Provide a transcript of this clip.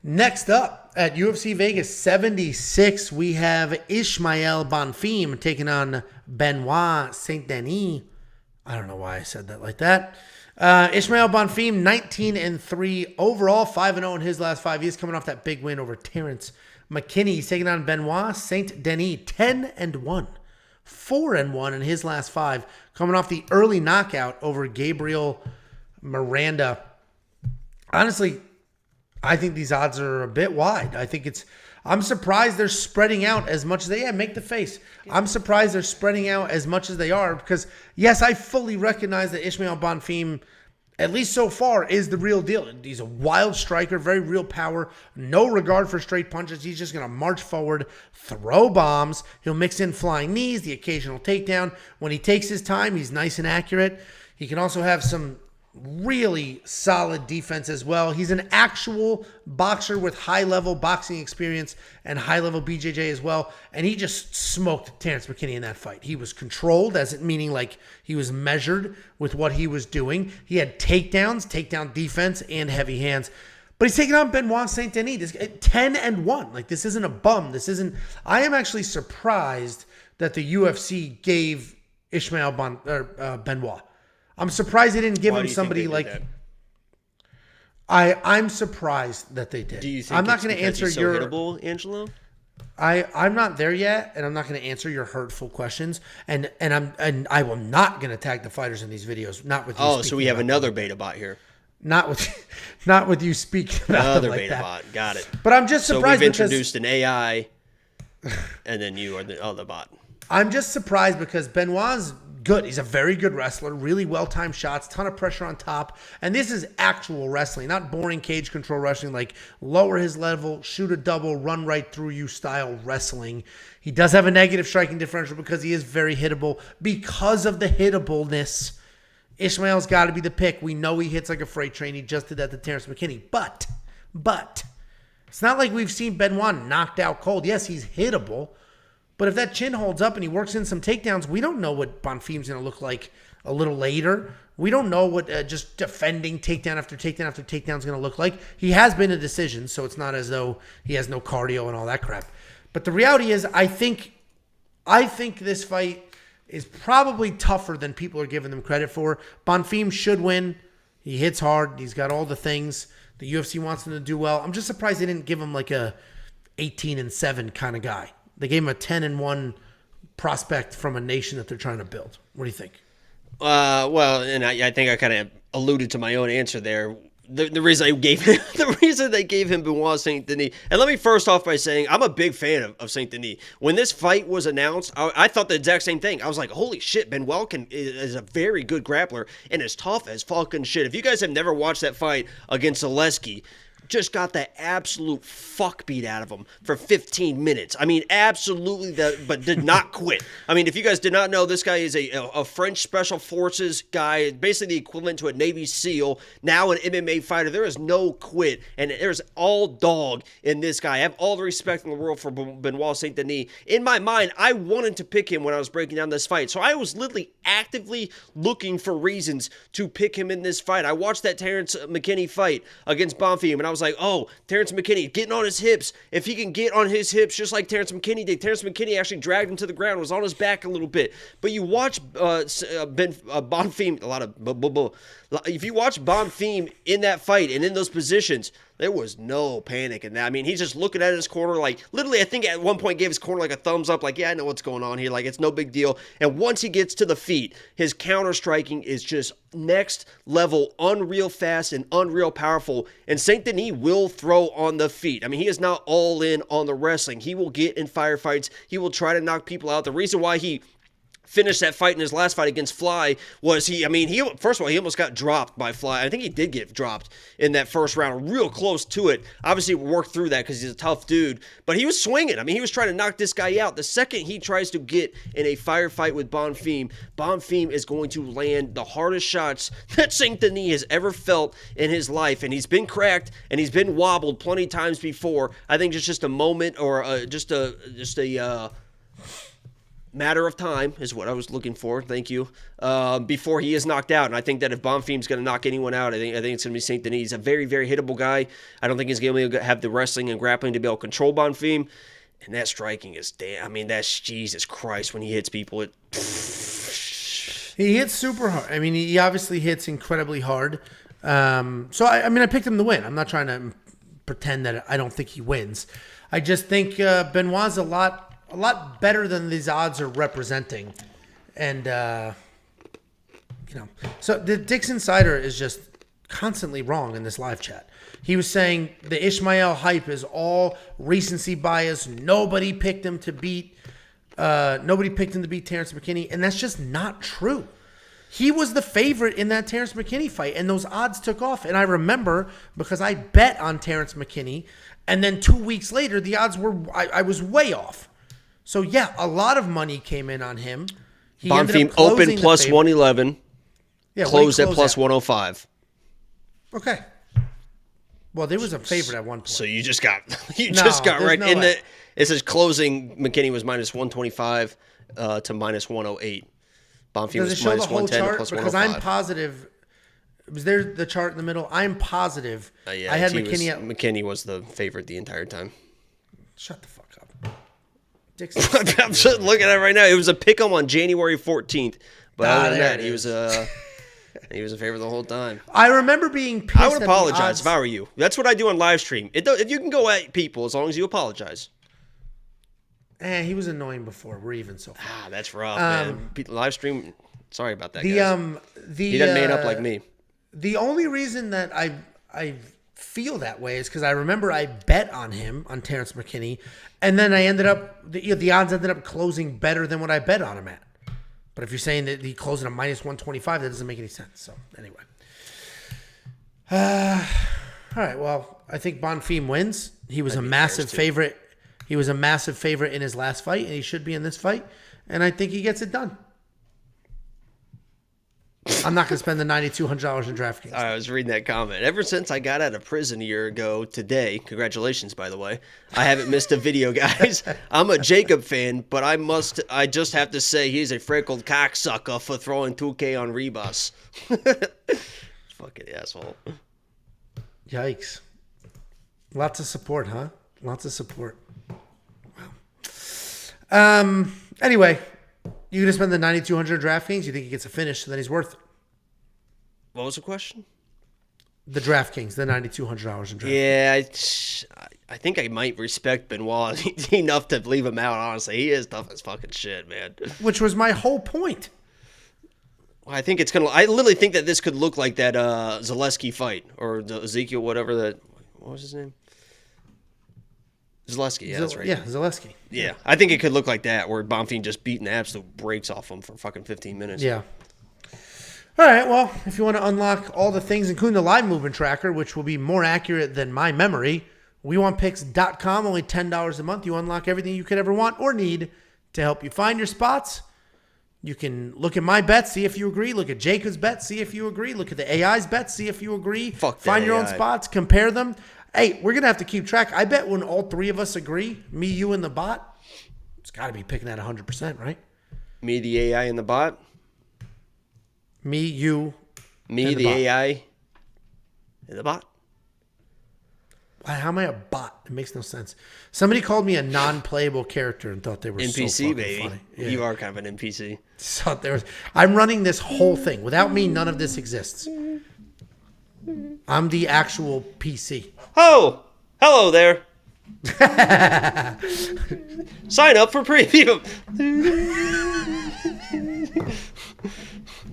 Next up at UFC Vegas 76, we have Ismael Bonfim taking on Benoit Saint-Denis. I don't know why I said that like that. Ismael Bonfim, 19-3 overall, 5-0 in his last 5. He's coming off that big win over Terrence McKinney. He's taking on Benoit Saint-Denis, 10-1, 4-1 in his last 5, coming off the early knockout over Gabriel Miranda. Honestly, I think these odds are a bit wide. I'm surprised they're spreading out as much as they are. Make the face. I'm surprised they're spreading out as much as they are because, yes, I fully recognize that Ismael Bonfim, at least so far, is the real deal. He's a wild striker, very real power, no regard for straight punches. He's just going to march forward, throw bombs. He'll mix in flying knees, the occasional takedown. When he takes his time, he's nice and accurate. He can also have some really solid defense as well. He's an actual boxer with high-level boxing experience and high-level BJJ as well. And he just smoked Terrence McKinney in that fight. He was controlled, meaning like he was measured with what he was doing. He had takedowns, takedown defense, and heavy hands. But he's taking on Benoit Saint-Denis, 10-1. Like, this isn't a bum. I am actually surprised that the UFC gave Ismael Benoit. I'm surprised they didn't give him somebody like that? I'm surprised that they did. Do you think I'm not going to answer your hittable, Angelo? I'm not there yet, and I'm not going to answer your hurtful questions. And I will not going to tag the fighters in these videos. Not with you. Oh, so we have another beta bot here. Not with you speaking about Another them like beta that. bot. Got it. But I'm just surprised. So we've introduced an AI, and then you are the other bot. I'm just surprised because Benoit's good. He's a very good wrestler, really well-timed shots, ton of pressure on top. And this is actual wrestling, not boring cage control wrestling, like lower his level, shoot a double, run right through you style wrestling. He does have a negative striking differential because he is very hittable. Because of the hittableness, Ismael's got to be the pick. We know he hits like a freight train. He just did that to Terrence McKinney. But, it's not like we've seen Benoit knocked out cold. Yes, he's hittable. But if that chin holds up and he works in some takedowns, we don't know what Bonfim's going to look like a little later. We don't know what just defending takedown after takedown after takedown is going to look like. He has been a decision, so it's not as though he has no cardio and all that crap. But the reality is, I think this fight is probably tougher than people are giving them credit for. Bonfim should win. He hits hard. He's got all the things. The UFC wants him to do well. I'm just surprised they didn't give him like a 18-7 kind of guy. They gave him a 10-1 prospect from a nation that they're trying to build. What do you think? Well, and I think I kind of alluded to my own answer there. The reason they gave him Benoit Saint-Denis. And let me first off by saying I'm a big fan of Saint-Denis. When this fight was announced, I thought the exact same thing. I was like, holy shit, Benoit is a very good grappler and is tough as fucking shit. If you guys have never watched that fight against Zaleski, just got the absolute fuck beat out of him for 15 minutes. I mean, absolutely, but did not quit. I mean, if you guys did not know, this guy is a French Special Forces guy, basically the equivalent to a Navy SEAL, now an MMA fighter. There is no quit, and there's all dog in this guy. I have all the respect in the world for Benoit Saint-Denis. In my mind, I wanted to pick him when I was breaking down this fight, so I was literally actively looking for reasons to pick him in this fight. I watched that Terrence McKinney fight against Bonfim, and I was like, oh, Terrence McKinney getting on his hips. If he can get on his hips just like Terrence McKinney did. Terrence McKinney actually dragged him to the ground, was on his back a little bit. But you watch Bonfim, if you watch Bonfim in that fight and in those positions, there was no panic in that. I mean, he's just looking at his corner like, literally, I think at one point gave his corner like a thumbs up, like, yeah, I know what's going on here. Like, it's no big deal. And once he gets to the feet, his counter striking is just next level, unreal fast and unreal powerful. And Saint-Denis will throw on the feet. I mean, he is not all in on the wrestling. He will get in firefights. He will try to knock people out. The reason why he finished that fight in his last fight against Fly was first of all, he almost got dropped by Fly. I think he did get dropped in that first round, real close to it. Obviously, worked through that because he's a tough dude, but he was swinging. I mean, he was trying to knock this guy out. The second he tries to get in a firefight with Bonfim, Bonfim is going to land the hardest shots that Saint-Denis has ever felt in his life, and he's been cracked and he's been wobbled plenty of times before. I think it's just a moment or just a matter of time is what I was looking for. Thank you. Before he is knocked out, and I think that if Bonfim's going to knock anyone out, I think it's going to be Saint-Denis. He's a very, very hittable guy. I don't think he's going to be able to have the wrestling and grappling to be able to control Bonfim. And that striking is damn. I mean, that's Jesus Christ when he hits people. He hits super hard. I mean, he obviously hits incredibly hard. So I picked him to win. I'm not trying to pretend that I don't think he wins. I just think Benoit's a lot better than these odds are representing. And, so the Dix Insider is just constantly wrong in this live chat. He was saying the Ismael hype is all recency bias. Nobody picked him to beat Terrence McKinney. And that's just not true. He was the favorite in that Terrence McKinney fight, and those odds took off. And I remember because I bet on Terrence McKinney, and then 2 weeks later, the odds were, I was way off. So, yeah, a lot of money came in on him. Bonfim opened plus 111, closed at plus 105. Okay. Well, there was a favorite at one point. So you just got right. No it says closing, McKinney was minus 125 to minus 108. Bonfim was minus 110 to plus 105. Because I'm positive. Was there the chart in the middle? I'm positive. I had McKinney. McKinney was the favorite the entire time. Shut the fuck up. I'm just looking at it right now. It was a pick 'em on January 14th. But other than that, he was a favorite the whole time. I remember being pissed. I would apologize if I were you. That's what I do on live stream. If you can go at people as long as you apologize. He was annoying before. We're even so far. That's rough, man. Live stream. Sorry about that, guys. He doesn't man up like me. The only reason that I feel that way is because I remember I bet on him, on Terrence McKinney, and then I ended up, the odds ended up closing better than what I bet on him at. But if you're saying that he closed at a minus 125, that doesn't make any sense. So, anyway. All right, well, I think Bonfim wins. He was a massive favorite. He was a massive favorite in his last fight, and he should be in this fight. And I think he gets it done. I'm not going to spend the $9,200 in DraftKings. I was reading that comment. Ever since I got out of prison a year ago today, congratulations, by the way, I haven't missed a video, guys. I'm a Jacob fan, but I just have to say he's a freckled cocksucker for throwing 2K on Rebus. Fucking asshole. Yikes. Lots of support, huh? Lots of support. Wow. Anyway, you're going to spend the $9,200 in DraftKings? You think he gets a finish, so then he's worth it? What was the question? The DraftKings, the $9,200 in DraftKings. Yeah, I think I might respect Benoit enough to leave him out, honestly. He is tough as fucking shit, man. Which was my whole point. Well, I think it's going to... I literally think that this could look like that Zaleski fight, or the Ezekiel, whatever that... What was his name? Zaleski, yeah, that's right. Yeah, Zaleski. Yeah, I think it could look like that, where Bonfim just beating the absolute brakes off him for fucking 15 minutes. Yeah. All right, well, if you want to unlock all the things, including the live movement tracker, which will be more accurate than my memory, WeWantPicks.com, only $10 a month. You unlock everything you could ever want or need to help you find your spots. You can look at my bets, see if you agree. Look at Jacob's bets, see if you agree. Look at the AI's bets, see if you agree. Find your own spots, compare them. Hey, we're going to have to keep track. I bet when all three of us agree, me, you, and the bot, it's got to be picking at 100%, right? Me, the AI, and the bot? Me, you, me, the AI, and the bot? How am I a bot? It makes no sense. Somebody called me a non-playable character and thought they were NPC, so fucking baby. funny. Yeah. You are kind of an NPC. So I'm running this whole thing. Without me, none of this exists. I'm the actual PC. Oh, hello there. Sign up for premium.